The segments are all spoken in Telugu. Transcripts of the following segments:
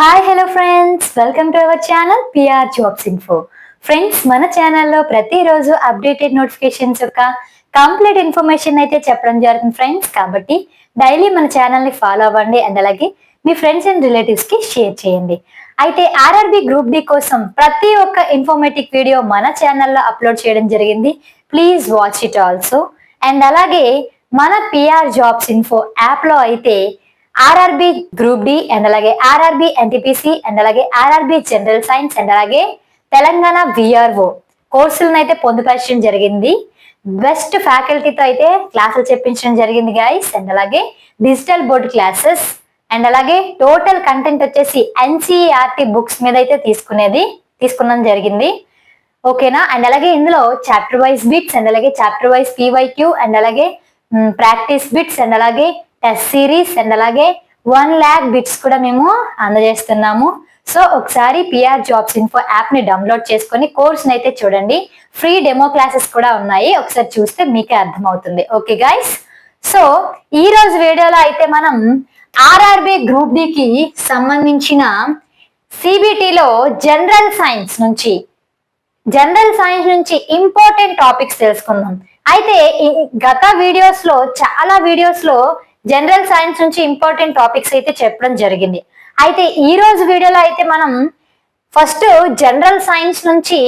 Hi hello friends, welcome to our channel PR jobs info. Friends, మన ఛానల్లో ప్రతిరోజు అప్డేటెడ్ నోటిఫికేషన్స్ యొక్క కంప్లీట్ ఇన్ఫర్మేషన్ అయితే చెప్పడం జరుగుతుంది ఫ్రెండ్స్. కాబట్టి డైలీ మన ఛానల్ని ఫాలో అవ్వండి అండ్ అలాగే మీ ఫ్రెండ్స్ అండ్ రిలేటివ్స్ కి షేర్ చేయండి. అయితే ఆర్ఆర్బి గ్రూప్ డి కోసం ప్రతి ఒక్క ఇన్ఫర్మేటివ్ వీడియో మన ఛానల్లో అప్లోడ్ చేయడం జరిగింది. Please watch it also. And అలాగే మన పిఆర్ జాబ్స్ ఇన్ఫో యాప్ లో అయితే ఆర్ఆర్బి గ్రూప్ డి అండ్ అలాగే ఆర్ఆర్బి ఎన్టీపీసీ అండ్ అలాగే ఆర్ఆర్బి జనరల్ సైన్స్ అండ్ అలాగే తెలంగాణ విఆర్ఓ కోర్సులను అయితే పొందుపరచడం జరిగింది. బెస్ట్ ఫ్యాకల్టీతో అయితే క్లాసులు చెప్పించడం జరిగింది గైస్. అండ్ అలాగే డిజిటల్ బోర్డ్ క్లాసెస్ అండ్ అలాగే టోటల్ కంటెంట్ వచ్చేసి ఎన్సీఈఆర్టీ బుక్స్ మీద అయితే తీసుకున్నది జరిగింది. ఓకేనా. అండ్ అలాగే ఇందులో చాప్టర్ వైజ్ బిట్స్ అండ్ అలాగే చాప్టర్ వైజ్ పీవైక్యూ అండ్ అలాగే ప్రాక్టీస్ బిట్స్ అండ్ అలాగే టెస్ట్ సిరీస్ అండ్ అలాగే 1 lakh బిట్స్ కూడా మేము అందజేస్తున్నాము. సో ఒకసారి పిఆర్ జాబ్స్ ఇన్ఫో యాప్ ని డౌన్లోడ్ చేసుకొని కోర్స్ అయితే చూడండి. ఫ్రీ డెమో క్లాసెస్ కూడా ఉన్నాయి, ఒకసారి చూస్తే మీకే అర్థమవుతుంది. Okay guys. సో ఈ రోజు వీడియోలో అయితే మనం ఆర్ఆర్బి గ్రూప్ డికి సంబంధించిన సిబిటిలో జనరల్ సైన్స్ నుంచి ఇంపార్టెంట్ టాపిక్స్ తెలుసుకుందాం. అయితే గత చాలా వీడియోస్ లో జనరల్ సైన్స్ నుంచి ఇంపార్టెంట్ టాపిక్స్ అయితే చెప్పడం జరిగింది. అయితే ఈ రోజు వీడియోలో అయితే మనం ఫస్ట్ జనరల్ సైన్స్ నుంచి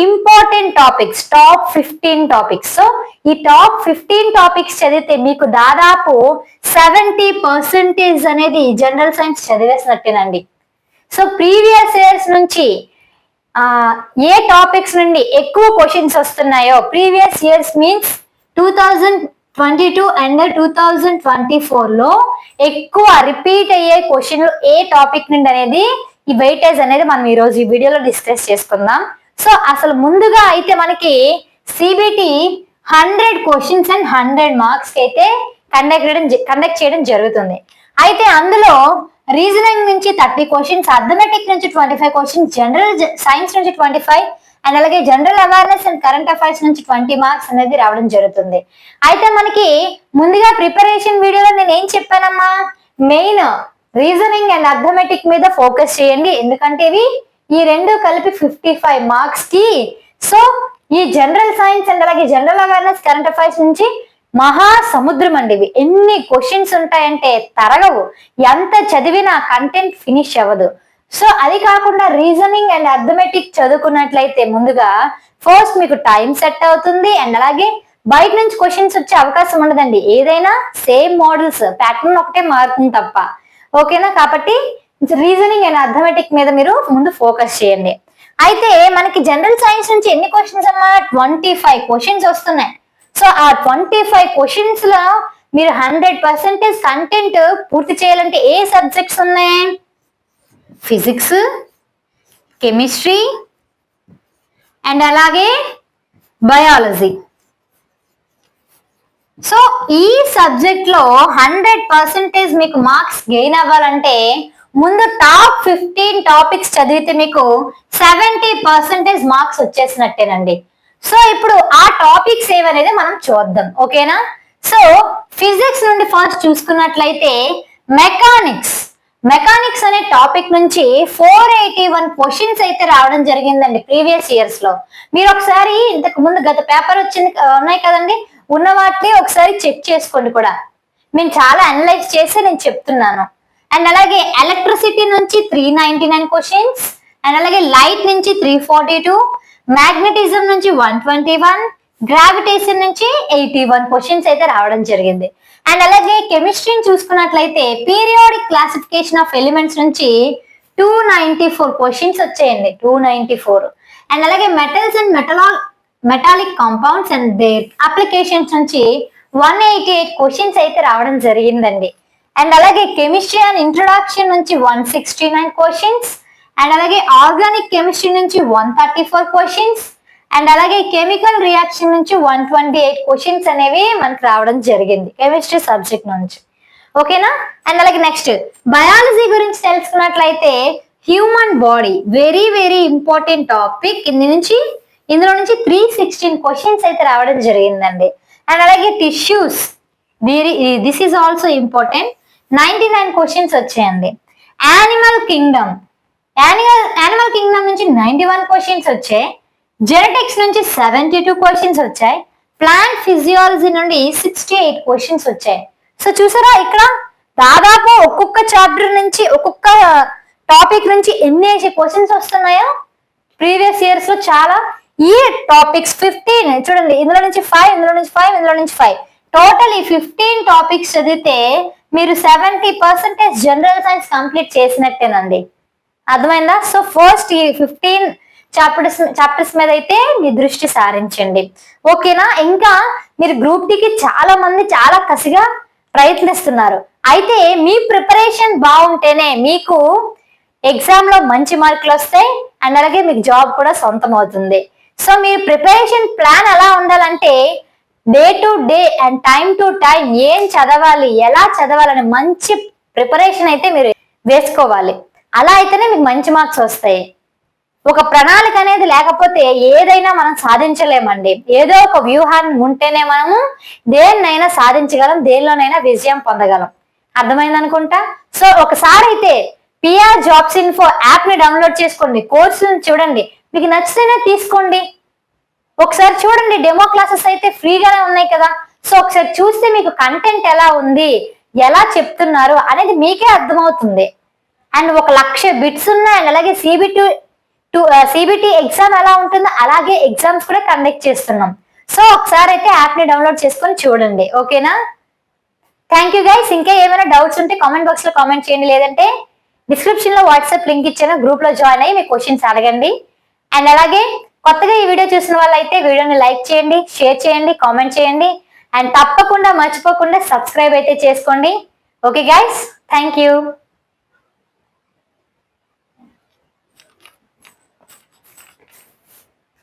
important topics top 15 topics. So ఈ టాప్ 15 టాపిక్స్ చదివితే మీకు దాదాపు 70% అనేది జనరల్ సైన్స్ చదివేసినట్టేనండి. సో ప్రీవియస్ ఇయర్స్ నుంచి ఏ టాపిక్స్ నుండి ఎక్కువ క్వశ్చన్స్ వస్తున్నాయో, ప్రీవియస్ ఇయర్స్ మీన్స్ 2022 అండ్ 2024 లో ఎక్కువ రిపీట్ అయ్యే క్వశ్చన్లు ఏ టాపిక్ నుండి అనేది ఈ వెయిటేజ్ అనేది మనం ఈ రోజు ఈ వీడియోలో డిస్కస్ చేసుకుందాం. సో అసలు ముందుగా అయితే మనకి సిబిటి 100 క్వశ్చన్స్ అండ్ 100 మార్క్స్ కి అయితే కండక్ట్ చేయడం జరుగుతుంది. అయితే అందులో రీజనింగ్ నుంచి 30 క్వశ్చన్స్, అథమెటిక్ నుంచి 25 క్వశ్చన్స్, జనరల్ సైన్స్ నుంచి 25 అండ్ అలాగే general awareness and current affairs నుంచి 20 మార్క్స్ అనేది రావడం జరుగుతుంది. అయితే మనకి ముందుగా ప్రిపరేషన్ వీడియోలో నేను ఏం చెప్పానమ్మా, మెయిన్ రీజనింగ్ అండ్ అథమెటిక్ మీద ఫోకస్ చేయండి, ఎందుకంటే ఇవి ఈ రెండు కలిపి 55 మార్క్స్ కి. సో ఈ జనరల్ సైన్స్ అండ్ అలాగే జనరల్ అవేర్నెస్ కరెంట్ అఫైర్స్ నుంచి మహా సముద్రం అండి. ఇవి ఎన్ని క్వశ్చన్స్ ఉంటాయంటే తరగవు, ఎంత చదివినా కంటెంట్ ఫినిష్ అవ్వదు. సో అది కాకుండా రీజనింగ్ అండ్ అథమెటిక్ చదువుకున్నట్లయితే ముందుగా ఫస్ట్ మీకు టైం సెట్ అవుతుంది అండ్ అలాగే బయట నుంచి క్వశ్చన్స్ వచ్చే అవకాశం ఉండదండి. ఏదైనా సేమ్ మోడల్స్, ప్యాటర్న్ ఒకటే మారుతుంది తప్ప. ఓకేనా. కాబట్టి రీజనింగ్ అండ్ అథమెటిక్ మీద మీరు ముందు ఫోకస్ చేయండి. అయితే మనకి జనరల్ సైన్స్ నుంచి ఎన్ని క్వశ్చన్స్ అమ్మా, 25 క్వశ్చన్స్ వస్తున్నాయి. సో ఆ 25 క్వశ్చన్స్ లో మీరు 100% కంటెంట్ పూర్తి చేయాలంటే ఏ సబ్జెక్ట్స్ ఉన్నాయి, ఫిజిక్స్, కెమిస్ట్రీ అండ్ అలాగే బయాలజీ. సో ఈ సబ్జెక్ట్ లో 100% మీకు మార్క్స్ గెయిన్ అవ్వాలంటే ముందు టాప్ 15 టాపిక్స్ చదివితే మీకు 70% మార్క్స్ వచ్చేసినట్టేనండి. సో ఇప్పుడు ఆ టాపిక్స్ ఏవనేది మనం చూద్దాం. ఓకేనా. సో ఫిజిక్స్ నుండి ఫస్ట్ చూసుకున్నట్లయితే మెకానిక్స్ అనే టాపిక్ నుంచి 481 క్వశ్చన్స్ అయితే రావడం జరిగిందండి ప్రీవియస్ ఇయర్స్ లో. మీరు ఒకసారి ఇంతకు ముందు గత పేపర్ ఉన్నాయి కదండి, ఉన్న వాటిని ఒకసారి చెక్ చేసుకోండి కూడా. నేను చాలా అనలైజ్ చేసి నేను చెప్తున్నాను. అండ్ అలాగే ఎలక్ట్రిసిటీ నుంచి 399 క్వశ్చన్స్ అండ్ అలాగే లైట్ నుంచి 342, మ్యాగ్నెటిజం నుంచి 121, గ్రావిటేషన్ నుంచి 81 క్వశ్చన్స్ అయితే రావడం జరిగింది. అండ్ అలాగే కెమిస్ట్రీని చూసుకున్నట్లయితే పీరియాడిక్ క్లాసిఫికేషన్ ఆఫ్ ఎలిమెంట్స్ నుంచి 294 క్వశ్చన్స్ వచ్చాయండి, 294. అండ్ అలాగే metals and metallic compounds and there applications నుంచి 188 క్వశ్చన్స్ అయితే రావడం జరిగిందండి. అండ్ అలాగే కెమిస్ట్రీ అండ్ ఇంట్రొడక్షన్ నుంచి 169 క్వశ్చన్స్ అండ్ అలాగే ఆర్గానిక్ కెమిస్ట్రీ నుంచి 134 క్వశ్చన్స్ అండ్ అలాగే కెమికల్ రియాక్షన్ నుంచి 128 క్వశ్చన్స్ అనేవి మనకు రావడం జరిగింది కెమిస్ట్రీ సబ్జెక్ట్ నుంచి. ఓకేనా. అండ్ అలాగే నెక్స్ట్ బయాలజీ గురించి తెలుసుకున్నట్లయితే human body very very important topic. ఇందులో నుంచి 316 క్వశ్చన్స్ అయితే రావడం జరిగిందండి. అండ్ అలాగే tissues, this is also important, 99 questions వచ్చాయండి. యానిమల్ కింగ్డమ్ యానిమల్ కింగ్డమ్ నుంచి 91 క్వశ్చన్స్ వచ్చాయి. జెనెటిక్స్ నుంచి 72 క్వశ్చన్స్ వచ్చాయి. ప్లాంట్ ఫిజియాలజీ నుండి 68 క్వశ్చన్స్ వచ్చాయి. సో చూసారా ఇక్కడ దాదాపు ఒక్కొక్క చాప్టర్ నుంచి ఒక్కొక్క టాపిక్ నుంచి ఎన్ని క్వశ్చన్స్ వస్తున్నాయో. ప్రీవియస్ ఇయర్స్ లో చాలా ఈ టాపిక్స్ 15 చూడండి, ఇందులో నుంచి 5, ఇందులో నుంచి 5, ఇందులో నుంచి 5, టోటల్ ఈ 15 టాపిక్స్ చదివితే మీరు 70% జనరల్ సైన్స్ కంప్లీట్ చేసినట్టేనండి. అర్థమైందా? సో ఫస్ట్ ఈ 15 చాప్టర్స్ మీద అయితే మీ దృష్టి సారించండి. ఓకేనా? ఇంకా మీరు గ్రూప్ కి చాలా మంది చాలా కసిగా ప్రయత్నిస్తున్నారు. అయితే మీ ప్రిపరేషన్ బాగుంటేనే మీకు ఎగ్జామ్ లో మంచి మార్కులు వస్తాయి అండ్ అలాగే మీకు జాబ్ కూడా సొంతం అవుతుంది. సో మీ ప్రిపరేషన్ ప్లాన్ ఎలా ఉండాలంటే day to day and time to time ఏం చదవాలి, ఎలా చదవాలని మంచి ప్రిపరేషన్ అయితే మీరు వేసుకోవాలి. అలా అయితేనే మీకు మంచి మార్క్స్ వస్తాయి. ఒక ప్రణాళిక అనేది లేకపోతే ఏదైనా మనం సాధించలేమండి. ఏదో ఒక వ్యూహాన్ని ఉంటేనే మనము దేన్నైనా సాధించగలం, దేనిలోనైనా విజయం పొందగలం. అర్థమైంది అనుకుంటా. సో ఒకసారి అయితే పిఆర్ జాబ్స్ ఇన్ఫో యాప్ ని డౌన్లోడ్ చేసుకోండి, కోర్సులను చూడండి, మీకు నచ్చితేనే తీసుకోండి. ఒకసారి చూడండి, డెమో క్లాసెస్ అయితే ఫ్రీగానే ఉన్నాయి కదా. సో ఒకసారి చూస్తే మీకు కంటెంట్ ఎలా ఉంది, ఎలా చెప్తున్నారు అనేది మీకే అర్థమవుతుంది. అండ్ 1,00,000 బిట్స్ ఉన్నాయి. అండ్ అలాగే సిబిటి ఎగ్జామ్ ఎలా ఉంటుందో అలాగే ఎగ్జామ్స్ కూడా కండక్ట్ చేస్తున్నాం. సో ఒకసారి అయితే యాప్ ని డౌన్లోడ్ చేసుకొని చూడండి. ఓకేనా? Thank you guys. ఇంకా ఏమైనా డౌట్స్ ఉంటే కామెంట్ బాక్స్ లో కామెంట్ చేయండి, లేదంటే డిస్క్రిప్షన్ లో వాట్సాప్ లింక్ ఇచ్చాను, గ్రూప్ లో జాయిన్ అయ్యి మీ క్వశ్చన్స్ అడగండి. అండ్ అలాగే కొత్తగా ఈ వీడియో చూసిన వాళ్ళైతే వీడియోని లైక్ చేయండి, షేర్ చేయండి, కామెంట్ చేయండి అండ్ తప్పకుండా మర్చిపోకుండా సబ్స్క్రైబ్ అయితే చేసుకోండి. Okay guys, thank you.